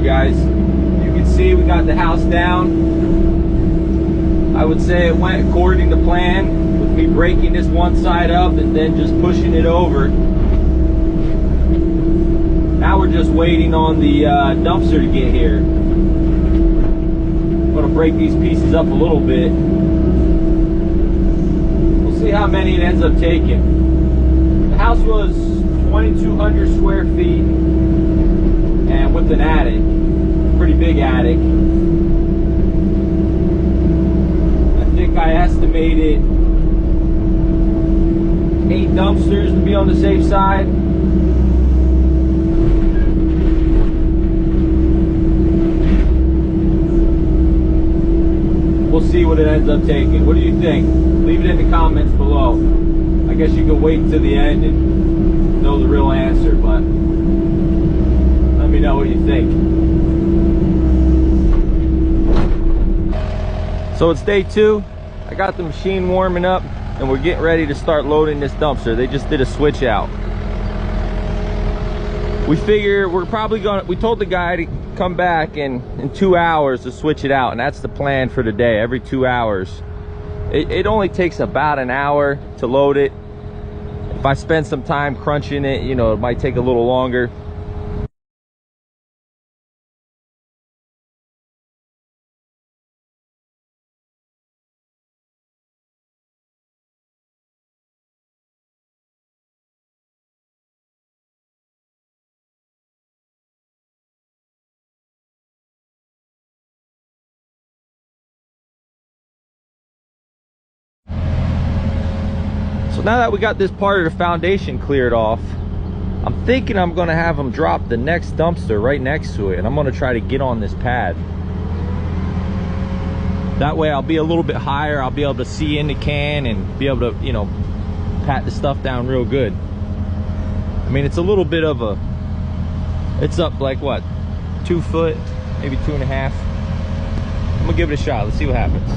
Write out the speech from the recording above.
Alright guys, you can see we got the house down. I would say it went according to plan, with me breaking this one side up and then just pushing it over. Now we're just waiting on the dumpster to get here. I'm gonna break these pieces up a little bit. We'll see how many it ends up taking. The house was 2,200 square feet and with an attic, pretty big attic. I think I estimated 8 dumpsters to be on the safe side. We'll see what it ends up taking. What do you think? Leave it in the comments below. I guess you can wait to the end and know the real answer, but let me know what you think. So it's day 2. I got the machine warming up and we're getting ready to start loading this dumpster. They just did a switch out. We figure we're probably gonna, we told the guy to come back in 2 hours to switch it out, and that's the plan for today. Every 2 hours. It only takes about an hour to load it. If I spend some time crunching it, you know, it might take a little longer. So now that we got this part of the foundation cleared off, I'm thinking I'm gonna have them drop the next dumpster right next to it, and I'm gonna try to get on this pad. That way I'll be a little bit higher, I'll be able to see in the can and be able to, you know, pat the stuff down real good. I mean, it's a little bit of a, it's up like what, 2 foot, maybe 2.5. I'm gonna give it a shot, let's see what happens.